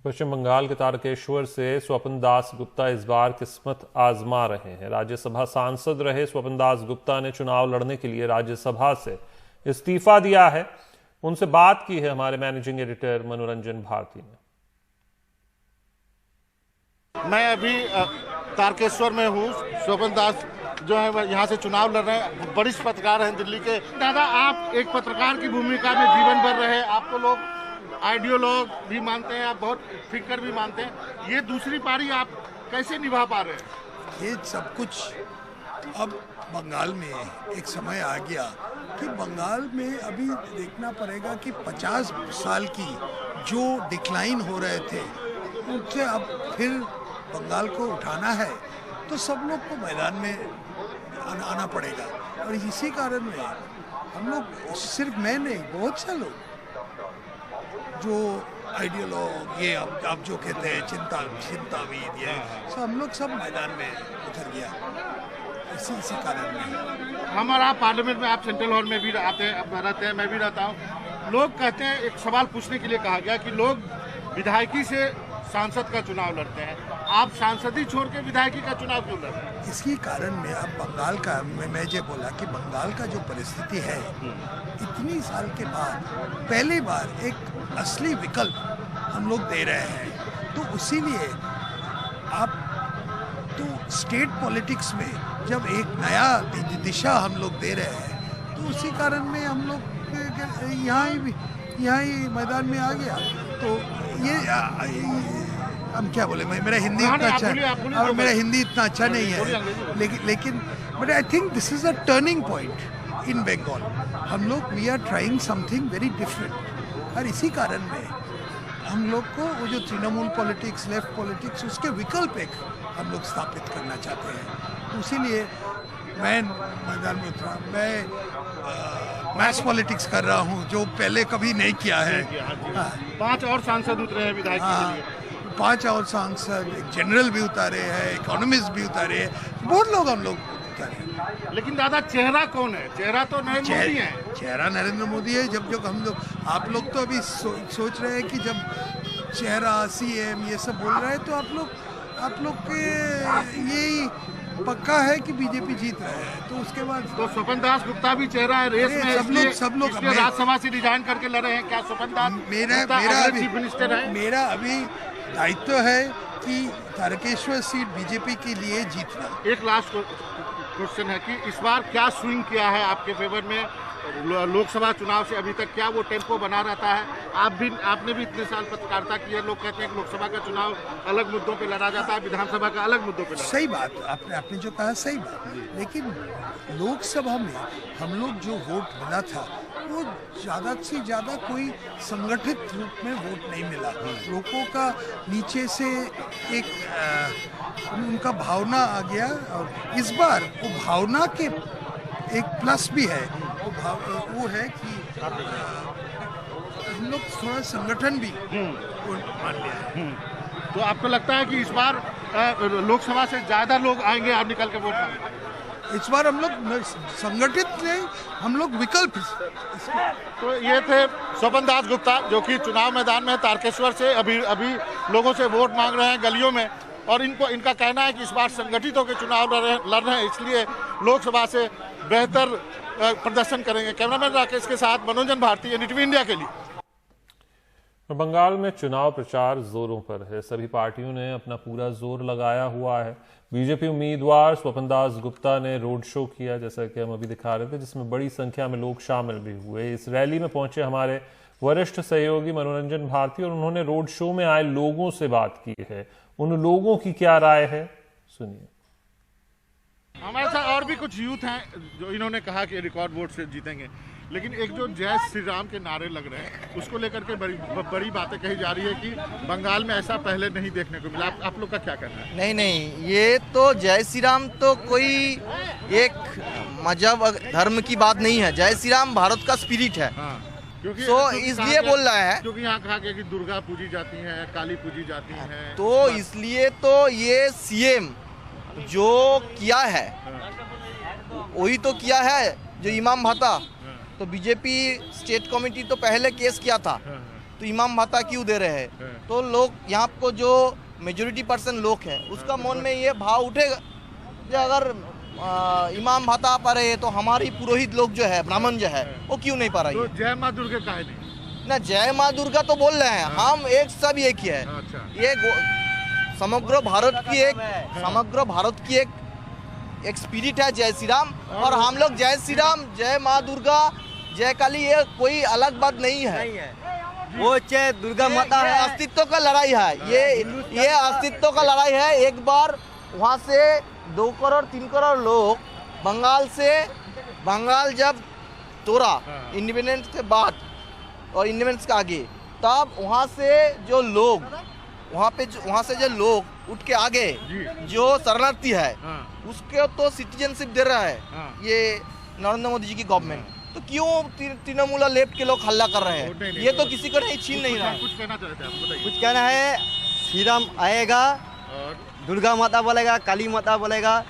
पश्चिम बंगाल के तारकेश्वर से स्वपन दास गुप्ता इस बार किस्मत आजमा रहे हैं। राज्यसभा सांसद रहे स्वपन दास गुप्ता ने चुनाव लड़ने के लिए राज्यसभा से इस्तीफा दिया है। उनसे बात की है हमारे मैनेजिंग एडिटर मनोरंजन भारती ने। मैं अभी तारकेश्वर में हूँ। स्वपन दास जो है यहाँ से चुनाव लड़ रहे हैं, वरिष्ठ पत्रकार हैं दिल्ली के। दादा, आप एक पत्रकार की भूमिका में जीवन भर रहे, आपको लोग आइडियोलॉग भी मानते हैं, आप बहुत फिक्र भी मानते हैं। ये दूसरी पारी आप कैसे निभा पा रहे हैं? ये सब कुछ अब बंगाल में एक समय आ गया कि बंगाल में अभी देखना पड़ेगा कि 50 साल की जो डिक्लाइन हो रहे थे उनसे अब फिर बंगाल को उठाना है, तो सब लोग को मैदान में आना पड़ेगा। और इसी कारण में हम लोग, सिर्फ मैं नहीं, बहुत से लोग जो आइडियोलॉग, ये आप जो कहते हैं चिंताविद, ये सब हम लोग सब मैदान में उतर गया इसी कारण में। हमारा पार्लियामेंट में आप सेंट्रल हॉल में भी रहते हैं, मैं भी रहता हूँ। लोग कहते हैं, एक सवाल पूछने के लिए कहा गया कि लोग विधायकी से सांसद का चुनाव लड़ते हैं, आप सांसदी छोड़ के विधायकी का चुनाव क्यों लड़ रहे हैं? इसकी कारण में अब बंगाल का, मैं जो बोला कि बंगाल का जो परिस्थिति है, इतनी साल के बाद पहली बार एक असली विकल्प हम लोग दे रहे हैं। तो इसीलिए आप तो स्टेट पॉलिटिक्स में जब एक नया दिशा हम लोग दे रहे हैं, तो उसी कारण में हम लोग यहाँ ही मैदान में आ गया। तो ये हम क्या बोले, मेरा हिंदी इतना अच्छा, और मेरा हिंदी इतना अच्छा नहीं है, लेकिन but I think this is a turning point in Bengal. हम लोग we are trying something very different, और इसी कारण में हम लोग को वो जो तृणमूल पॉलिटिक्स, लेफ्ट पॉलिटिक्स, उसके विकल्प एक हम लोग स्थापित करना चाहते हैं। तो इसीलिए मैं मैदान में उतरा। मैं मैस पॉलिटिक्स कर रहा हूँ, जो पहले कभी नहीं किया है। 5 और सांसद उतरे हैं विधायक के लिए। 5 और सांसद, एक जनरल भी उतारे हैं, इकोनॉमिस्ट भी उतारे हैं, बहुत लोग हम लोग उतारे। लेकिन दादा, चेहरा कौन है? चेहरा तो नरेंद्र मोदी है। चेहरा नरेंद्र मोदी है। जब हम लोग, आप लोग तो अभी सोच रहे हैं कि जब चेहरा सीएम ये सब बोल रहे हैं, तो आप लोग के यही पक्का है कि बीजेपी जीत रहे हैं। तो उसके बाद तो स्वपन दास गुप्ता भी चेहरा है रेस में। सब लोग राज्यसभा से रिजाइन करके लड़े हैं। क्या स्वपन दास चीफ मिनिस्टर है? मेरा अभी दायित्व है कि तारकेश्वर सीट बीजेपी के लिए जीतना। एक लास्ट क्वेश्चन है कि इस बार क्या स्विंग किया है आपके फेवर में? लोकसभा चुनाव से अभी तक क्या वो टेम्पो बना रहता है? आपने भी इतने साल पत्रकारिता की है। लोग कहते हैं कि लोकसभा का चुनाव अलग मुद्दों पे लड़ा जाता है, विधानसभा का अलग मुद्दों पे लड़ा। सही बात, आपने जो कहा सही बात, लेकिन लोकसभा में हम लोग जो वोट मिला था, वो ज़्यादा से ज़्यादा कोई संगठित रूप में वोट नहीं मिला। लोगों का नीचे से एक उनका भावना आ गया, और इस बार वो भावना के एक प्लस भी है। वो है कि हम लोग थोड़ा संगठन भी मान लिया है। तो आपको लगता है कि इस बार लोकसभा से ज़्यादा लोग आएंगे आप निकल के वोट मांगने? इस बार हम लोग संगठित नहीं, हम लोग विकल्प। तो ये थे स्वपन दास गुप्ता, जो कि चुनाव मैदान में तारकेश्वर से अभी लोगों से वोट मांग रहे हैं गलियों में। और इनका कहना है कि इस बार संगठित होकर चुनाव लड़ रहे हैं, इसलिए लोकसभा से बेहतर प्रदर्शन करेंगे। कैमरामैन राकेश के साथ मनोरंजन भारती, एनडीटीवी इंडिया के लिए। बंगाल में चुनाव प्रचार जोरों पर है। सभी पार्टियों ने अपना पूरा जोर लगाया हुआ है। बीजेपी उम्मीदवार स्वपन दास गुप्ता ने रोड शो किया, जैसा कि हम अभी दिखा रहे थे, जिसमें बड़ी संख्या में लोग शामिल भी हुए। इस रैली में पहुंचे हमारे वरिष्ठ सहयोगी मनोरंजन भारती, और उन्होंने रोड शो में आए लोगों से बात की है। उन लोगों की क्या राय है, सुनिए। हमारे साथ और भी कुछ यूथ हैं जो इन्होंने कहा कि रिकॉर्ड वोट से जीतेंगे, लेकिन एक जो जय श्री राम के नारे लग रहे हैं, उसको लेकर के बड़ी बातें कही जा रही है कि बंगाल में ऐसा पहले नहीं देखने को मिला। आप लोग का क्या कहना है? नहीं, ये तो जय श्री राम तो कोई एक मजहब धर्म की बात नहीं है। जय श्री राम भारत का स्पिरिट है। क्योंकि तो इसलिए बोल रहा है, क्योंकि यहाँ कहा गया कि दुर्गा पूजी जाती है, काली पूजी जाती है, तो इसलिए तो ये सीएम जो किया है वही तो किया है, जो इमाम भाता। तो बीजेपी स्टेट कमेटी तो पहले केस किया था तो इमाम भाता क्यों दे रहे हैं? तो लोग यहाँ को जो मेजोरिटी पर्सन लोग है उसका मन में ये भाव उठेगा कि अगर इमाम भाता पा रहे हैं तो हमारी पुरोहित लोग जो है, ब्राह्मण जो है, वो क्यों नहीं पा रही तो है? जय माँ दुर्गा काहे नहीं? ना जय माँ दुर्गा तो बोल रहे हैं, हम एक सब एक ही है। अच्छा। ये समग्र भारत की एक स्पिरिट है जय श्री राम, और हम लोग जय श्री राम, जय माँ दुर्गा, जय काली, ये कोई अलग बात नहीं है। वो चाहे दुर्गा माता ये है, अस्तित्व का लड़ाई है, ये अस्तित्व का लड़ाई है। एक बार वहाँ से 2 करोड़ 3 करोड़ लोग बंगाल जब तोड़ा इंडिपेंडेंस के बाद और इंडिपेंडेंस के आगे, तब वहाँ से जो लोग उठ के आगे जो शरणार्थी है उसके तो सिटीजनशिप दे रहा है ये नरेंद्र मोदी जी की गवर्नमेंट। तो क्यों तृणमूल लेफ्ट के लोग हल्ला कर रहे हैं? ये तो किसी को नहीं छीन नहीं रहा है। कुछ कहना चाहते हैं आप, बताइए। कुछ कहना है, श्री राम आएगा, दुर्गा माता बोलेगा, काली माता बोलेगा,